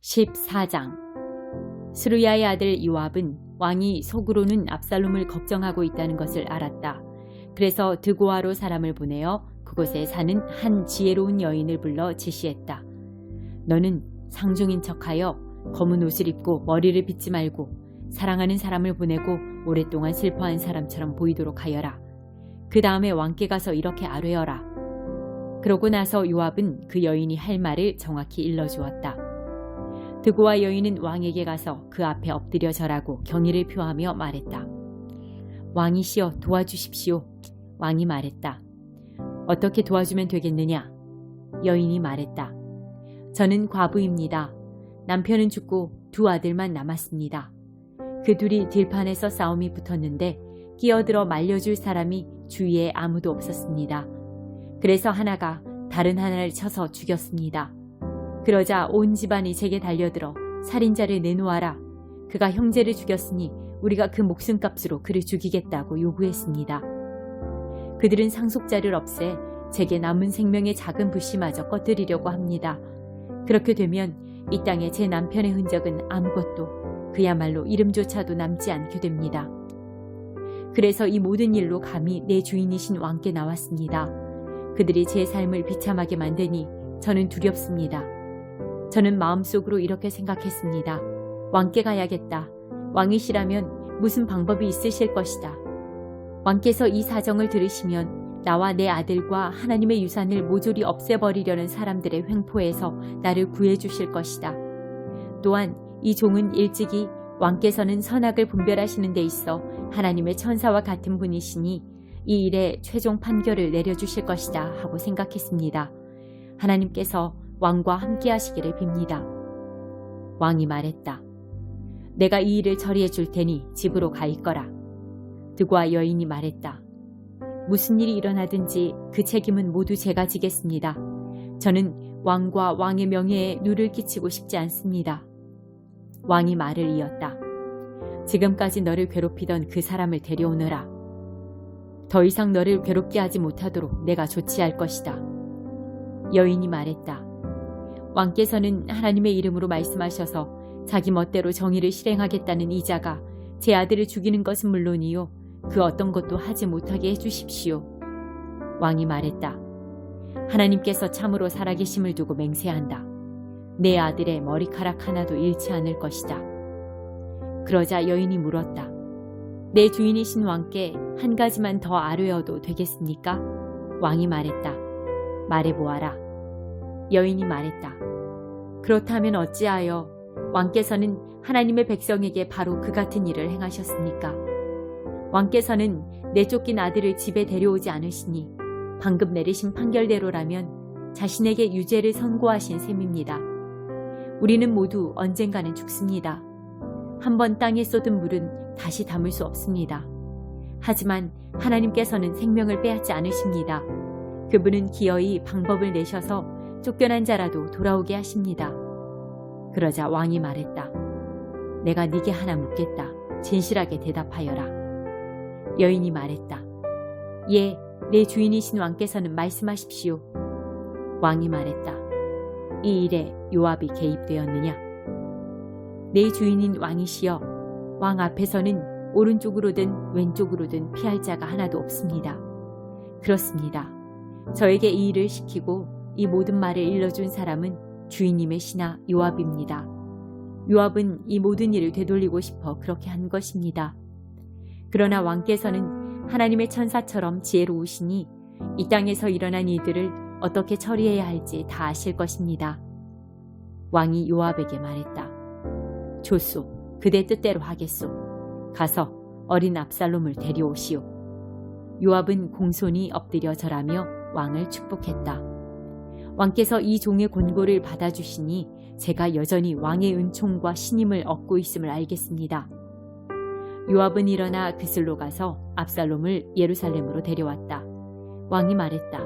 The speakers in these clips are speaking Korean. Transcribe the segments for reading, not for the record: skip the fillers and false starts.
14장. 스루야의 아들 요압은 왕이 속으로는 압살롬을 걱정하고 있다는 것을 알았다. 그래서 드고아로 사람을 보내어 그곳에 사는 한 지혜로운 여인을 불러 지시했다. 너는 상중인 척하여 검은 옷을 입고 머리를 빗지 말고 사랑하는 사람을 보내고 오랫동안 슬퍼한 사람처럼 보이도록 하여라. 그 다음에 왕께 가서 이렇게 아뢰어라. 그러고 나서 요압은 그 여인이 할 말을 정확히 일러주었다. 드고아 여인은 왕에게 가서 그 앞에 엎드려 절하고 경의를 표하며 말했다. 왕이시여 도와주십시오. 왕이 말했다. 어떻게 도와주면 되겠느냐? 여인이 말했다. 저는 과부입니다. 남편은 죽고 두 아들만 남았습니다. 그 둘이 들판에서 싸움이 붙었는데 끼어들어 말려줄 사람이 주위에 아무도 없었습니다. 그래서 하나가 다른 하나를 쳐서 죽였습니다. 그러자 온 집안이 제게 달려들어 살인자를 내놓아라. 그가 형제를 죽였으니 우리가 그 목숨값으로 그를 죽이겠다고 요구했습니다. 그들은 상속자를 없애 제게 남은 생명의 작은 부씨마저 꺼뜨리려고 합니다. 그렇게 되면 이 땅에 제 남편의 흔적은 아무것도, 그야말로 이름조차도 남지 않게 됩니다. 그래서 이 모든 일로 감히 내 주인이신 왕께 나왔습니다. 그들이 제 삶을 비참하게 만드니 저는 두렵습니다. 저는 마음속으로 이렇게 생각했습니다. 왕께 가야겠다. 왕이시라면 무슨 방법이 있으실 것이다. 왕께서 이 사정을 들으시면 나와 내 아들과 하나님의 유산을 모조리 없애버리려는 사람들의 횡포에서 나를 구해주실 것이다. 또한 이 종은 일찍이 왕께서는 선악을 분별하시는 데 있어 하나님의 천사와 같은 분이시니 이 일에 최종 판결을 내려주실 것이다 하고 생각했습니다. 하나님께서 왕과 함께 하시기를 빕니다. 왕이 말했다. 내가 이 일을 처리해 줄 테니 집으로 가 있거라. 드고아 여인이 말했다. 무슨 일이 일어나든지 그 책임은 모두 제가 지겠습니다. 저는 왕과 왕의 명예에 누를 끼치고 싶지 않습니다. 왕이 말을 이었다. 지금까지 너를 괴롭히던 그 사람을 데려오너라. 더 이상 너를 괴롭게 하지 못하도록 내가 조치할 것이다. 여인이 말했다. 왕께서는 하나님의 이름으로 말씀하셔서 자기 멋대로 정의를 실행하겠다는 이자가 제 아들을 죽이는 것은 물론이요 그 어떤 것도 하지 못하게 해주십시오. 왕이 말했다. 하나님께서 참으로 살아계심을 두고 맹세한다. 내 아들의 머리카락 하나도 잃지 않을 것이다. 그러자 여인이 물었다. 내 주인이신 왕께 한 가지만 더 아뢰어도 되겠습니까? 왕이 말했다. 말해보아라. 여인이 말했다. 그렇다면 어찌하여 왕께서는 하나님의 백성에게 바로 그 같은 일을 행하셨습니까? 왕께서는 내쫓긴 아들을 집에 데려오지 않으시니 방금 내리신 판결대로라면 자신에게 유죄를 선고하신 셈입니다. 우리는 모두 언젠가는 죽습니다. 한번 땅에 쏟은 물은 다시 담을 수 없습니다. 하지만 하나님께서는 생명을 빼앗지 않으십니다. 그분은 기어이 방법을 내셔서 쫓겨난 자라도 돌아오게 하십니다. 그러자 왕이 말했다. 내가 네게 하나 묻겠다. 진실하게 대답하여라. 여인이 말했다. 예, 내 주인이신 왕께서는 말씀하십시오. 왕이 말했다. 이 일에 요압이 개입되었느냐? 내 주인인 왕이시여, 왕 앞에서는 오른쪽으로든 왼쪽으로든 피할 자가 하나도 없습니다. 그렇습니다. 저에게 이 일을 시키고 이 모든 말을 일러준 사람은 주인님의 신하 요압입니다. 요압은 이 모든 일을 되돌리고 싶어 그렇게 한 것입니다. 그러나 왕께서는 하나님의 천사처럼 지혜로우시니 이 땅에서 일어난 일들을 어떻게 처리해야 할지 다 아실 것입니다. 왕이 요압에게 말했다. 좋소, 그대 뜻대로 하겠소. 가서 어린 압살롬을 데려오시오. 요압은 공손히 엎드려 절하며 왕을 축복했다. 왕께서 이 종의 권고를 받아주시니 제가 여전히 왕의 은총과 신임을 얻고 있음을 알겠습니다. 요압은 일어나 그슬로 가서 압살롬을 예루살렘으로 데려왔다. 왕이 말했다.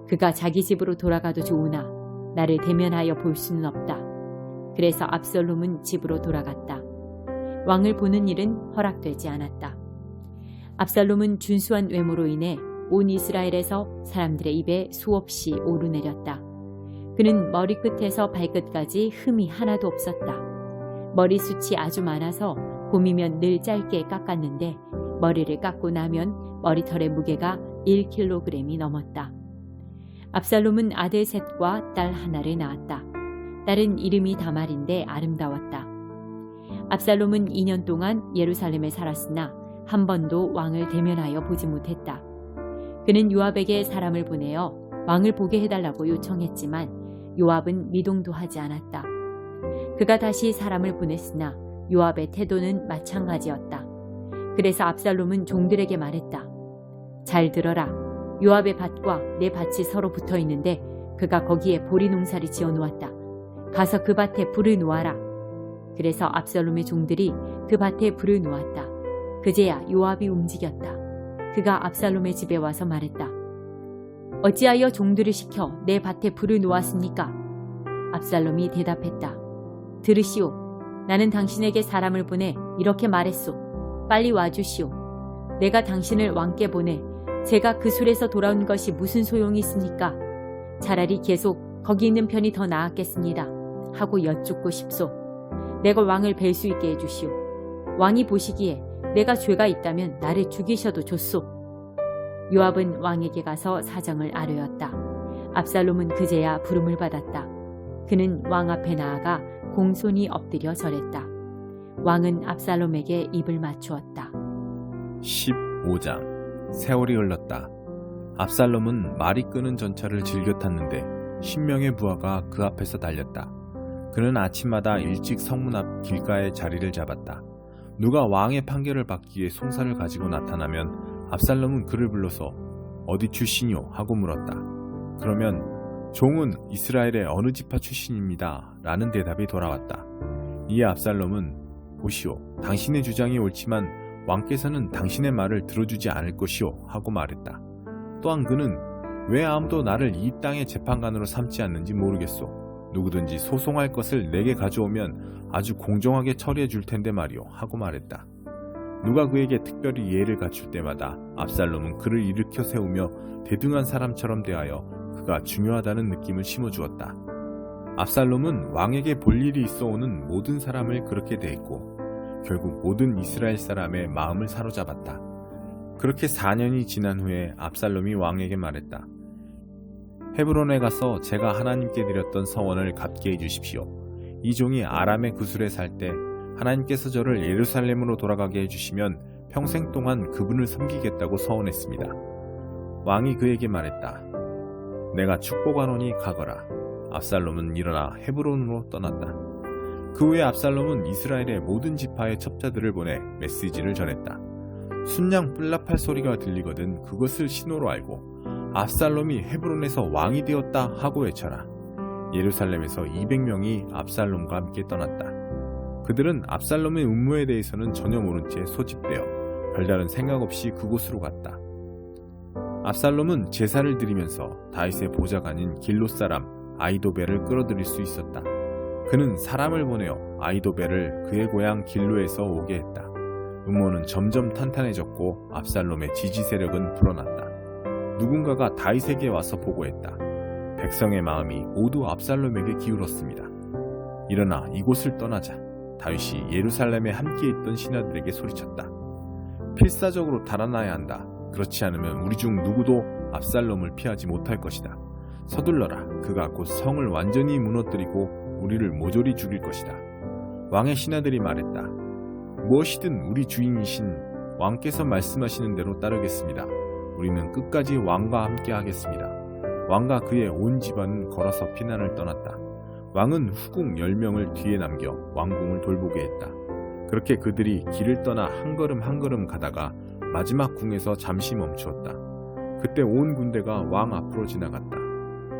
그가 자기 집으로 돌아가도 좋으나 나를 대면하여 볼 수는 없다. 그래서 압살롬은 집으로 돌아갔다. 왕을 보는 일은 허락되지 않았다. 압살롬은 준수한 외모로 인해 온 이스라엘에서 사람들의 입에 수없이 오르내렸다. 그는 머리끝에서 발끝까지 흠이 하나도 없었다. 머리숱이 아주 많아서 봄이면 늘 짧게 깎았는데 머리를 깎고 나면 머리털의 무게가 1kg이 넘었다. 압살롬은 아들 셋과 딸 하나를 낳았다. 딸은 이름이 다말인데 아름다웠다. 압살롬은 2년 동안 예루살렘에 살았으나 한 번도 왕을 대면하여 보지 못했다. 그는 요압에게 사람을 보내어 왕을 보게 해달라고 요청했지만 요압은 미동도 하지 않았다. 그가 다시 사람을 보냈으나 요압의 태도는 마찬가지였다. 그래서 압살롬은 종들에게 말했다. 잘 들어라. 요압의 밭과 내 밭이 서로 붙어 있는데 그가 거기에 보리 농사를 지어 놓았다. 가서 그 밭에 불을 놓아라. 그래서 압살롬의 종들이 그 밭에 불을 놓았다. 그제야 요압이 움직였다. 그가 압살롬의 집에 와서 말했다. 어찌하여 종들을 시켜 내 밭에 불을 놓았습니까? 압살롬이 대답했다. 들으시오. 나는 당신에게 사람을 보내 이렇게 말했소. 빨리 와주시오. 내가 당신을 왕께 보내 제가 그 술에서 돌아온 것이 무슨 소용이 있습니까? 차라리 계속 거기 있는 편이 더 나았겠습니다. 하고 여쭙고 싶소. 내가 왕을 뵐 수 있게 해주시오. 왕이 보시기에 내가 죄가 있다면 나를 죽이셔도 좋소. 요압은 왕에게 가서 사정을 아뢰었다. 압살롬은 그제야 부름을 받았다. 그는 왕 앞에 나아가 공손히 엎드려 절했다. 왕은 압살롬에게 입을 맞추었다. 15장. 세월이 흘렀다. 압살롬은 말이 끄는 전차를 즐겨 탔는데 10명의 부하가 그 앞에서 달렸다. 그는 아침마다 일찍 성문 앞 길가에 자리를 잡았다. 누가 왕의 판결을 받기에 송사를 가지고 나타나면 압살롬은 그를 불러서 어디 출신이요? 하고 물었다. 그러면 종은 이스라엘의 어느 지파 출신입니다. 라는 대답이 돌아왔다. 이에 압살롬은 보시오. 당신의 주장이 옳지만 왕께서는 당신의 말을 들어주지 않을 것이오. 하고 말했다. 또한 그는 왜 아무도 나를 이 땅의 재판관으로 삼지 않는지 모르겠소. 누구든지 소송할 것을 내게 가져오면 아주 공정하게 처리해 줄 텐데 말이오. 하고 말했다. 누가 그에게 특별히 예를 갖출 때마다 압살롬은 그를 일으켜 세우며 대등한 사람처럼 대하여 그가 중요하다는 느낌을 심어주었다. 압살롬은 왕에게 볼 일이 있어 오는 모든 사람을 그렇게 대했고 결국 모든 이스라엘 사람의 마음을 사로잡았다. 그렇게 4년이 지난 후에 압살롬이 왕에게 말했다. 헤브론에 가서 제가 하나님께 드렸던 서원을 갚게 해주십시오. 이 종이 아람의 구술에 살 때 하나님께서 저를 예루살렘으로 돌아가게 해주시면 평생 동안 그분을 섬기겠다고 서원했습니다. 왕이 그에게 말했다. 내가 축복하노니 가거라. 압살롬은 일어나 헤브론으로 떠났다. 그 후에 압살롬은 이스라엘의 모든 지파의 첩자들을 보내 메시지를 전했다. 순양 뿔납할 소리가 들리거든 그것을 신호로 알고 압살롬이 헤브론에서 왕이 되었다 하고 외쳐라. 예루살렘에서 200명이 압살롬과 함께 떠났다. 그들은 압살롬의 음모에 대해서는 전혀 모른 채 소집되어 별다른 생각 없이 그곳으로 갔다. 압살롬은 제사를 드리면서 다윗의 보좌관인 길롯 사람 아히도벨을 끌어들일 수 있었다. 그는 사람을 보내어 아히도벨을 그의 고향 길로에서 오게 했다. 음모는 점점 탄탄해졌고 압살롬의 지지 세력은 불어났다. 누군가가 다윗에게 와서 보고했다. 백성의 마음이 모두 압살롬에게 기울었습니다. 일어나 이곳을 떠나자. 다윗이 예루살렘에 함께 있던 신하들에게 소리쳤다. 필사적으로 달아나야 한다. 그렇지 않으면 우리 중 누구도 압살롬을 피하지 못할 것이다. 서둘러라. 그가 곧 성을 완전히 무너뜨리고 우리를 모조리 죽일 것이다. 왕의 신하들이 말했다. 무엇이든 우리 주인이신 왕께서 말씀하시는 대로 따르겠습니다. 우리는 끝까지 왕과 함께 하겠습니다. 왕과 그의 온 집안은 걸어서 피난을 떠났다. 왕은 후궁 10명을 뒤에 남겨 왕궁을 돌보게 했다. 그렇게 그들이 길을 떠나 한 걸음 한 걸음 가다가 마지막 궁에서 잠시 멈추었다. 그때 온 군대가 왕 앞으로 지나갔다.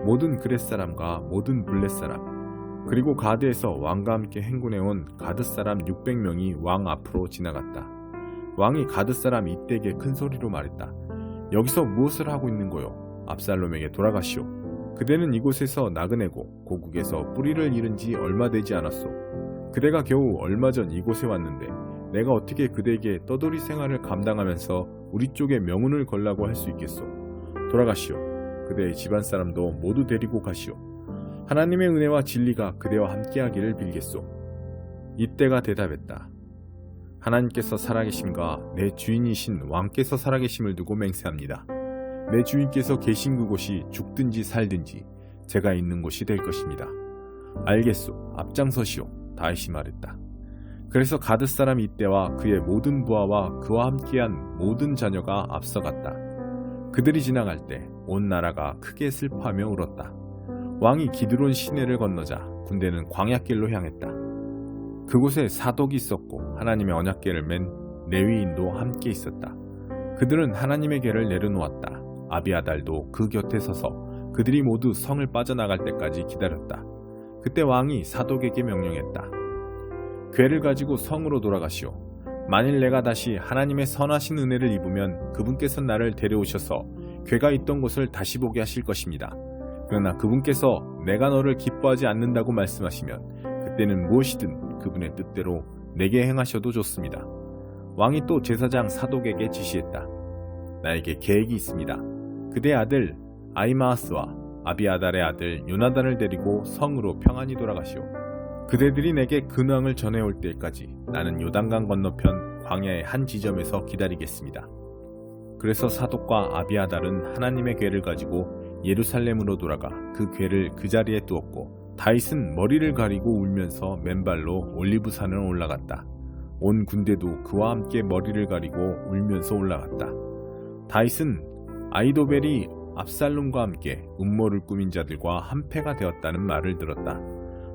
모든 그렛 사람과 모든 블렛 사람 그리고 가드에서 왕과 함께 행군해온 가드 사람 600명이 왕 앞으로 지나갔다. 왕이 가드 사람 이때에게 큰 소리로 말했다. 여기서 무엇을 하고 있는 거요? 압살롬에게 돌아가시오. 그대는 이곳에서 나그네고 고국에서 뿌리를 잃은 지 얼마 되지 않았소. 그대가 겨우 얼마 전 이곳에 왔는데 내가 어떻게 그대에게 떠돌이 생활을 감당하면서 우리 쪽에 명운을 걸라고 할 수 있겠소. 돌아가시오. 그대의 집안 사람도 모두 데리고 가시오. 하나님의 은혜와 진리가 그대와 함께하기를 빌겠소. 이때가 대답했다. 하나님께서 살아계심과 내 주인이신 왕께서 살아계심을 두고 맹세합니다. 내 주인께서 계신 그곳이 죽든지 살든지 제가 있는 곳이 될 것입니다. 알겠소. 앞장서시오. 다윗이 말했다. 그래서 가드 사람 이때와 그의 모든 부하와 그와 함께한 모든 자녀가 앞서갔다. 그들이 지나갈 때 온 나라가 크게 슬퍼하며 울었다. 왕이 기드론 시내를 건너자 군대는 광야길로 향했다. 그곳에 사독이 있었고 하나님의 언약궤를 맨 레위인도 함께 있었다. 그들은 하나님의 궤를 내려놓았다. 아비아달도 그 곁에 서서 그들이 모두 성을 빠져나갈 때까지 기다렸다. 그때 왕이 사독에게 명령했다. 궤를 가지고 성으로 돌아가시오. 만일 내가 다시 하나님의 선하신 은혜를 입으면 그분께서 나를 데려오셔서 궤가 있던 곳을 다시 보게 하실 것입니다. 그러나 그분께서 내가 너를 기뻐하지 않는다고 말씀하시면 그때는 무엇이든 그분의 뜻대로 내게 행하셔도 좋습니다. 왕이 또 제사장 사독에게 지시했다. 나에게 계획이 있습니다. 그대 아들 아히마아스와 아비아달의 아들 요나단을 데리고 성으로 평안히 돌아가시오. 그대들이 내게 근황을 전해올 때까지 나는 요단강 건너편 광야의 한 지점에서 기다리겠습니다. 그래서 사독과 아비아달은 하나님의 궤를 가지고 예루살렘으로 돌아가 그 궤를 그 자리에 두었고 다윗은 머리를 가리고 울면서 맨발로 올리브산을 올라갔다. 온 군대도 그와 함께 머리를 가리고 울면서 올라갔다. 다윗은 아히도벨이 압살롬과 함께 음모를 꾸민 자들과 한패가 되었다는 말을 들었다.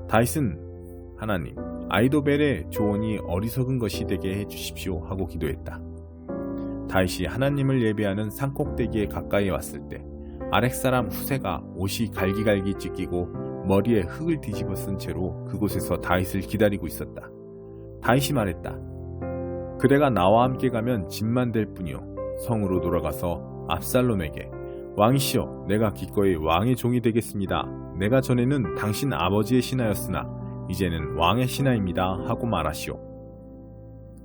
다윗은 하나님, 아히도벨의 조언이 어리석은 것이 되게 해주십시오 하고 기도했다. 다윗이 하나님을 예배하는 산꼭대기에 가까이 왔을 때 아렉사람 후세가 옷이 갈기갈기 찢기고 머리에 흙을 뒤집어 쓴 채로 그곳에서 다윗을 기다리고 있었다. 다윗이 말했다. 그대가 나와 함께 가면 짐만 될 뿐이요. 성으로 돌아가서 압살롬에게 왕이시여, 내가 기꺼이 왕의 종이 되겠습니다. 내가 전에는 당신 아버지의 신하였으나 이제는 왕의 신하입니다 하고 말하시오.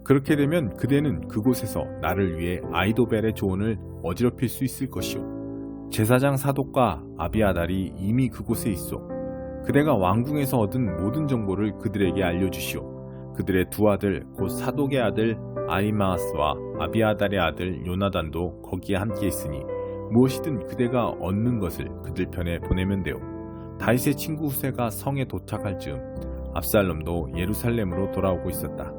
그렇게 되면 그대는 그곳에서 나를 위해 아히도벨의 조언을 어지럽힐 수 있을 것이오. 제사장 사독과 아비아달이 이미 그곳에 있어. 그대가 왕궁에서 얻은 모든 정보를 그들에게 알려주시오. 그들의 두 아들 곧 사독의 아들 아히마아스와 아비아달의 아들 요나단도 거기에 함께 있으니 무엇이든 그대가 얻는 것을 그들 편에 보내면 돼요. 다윗의 친구 후세가 성에 도착할 즈음 압살롬도 예루살렘으로 돌아오고 있었다.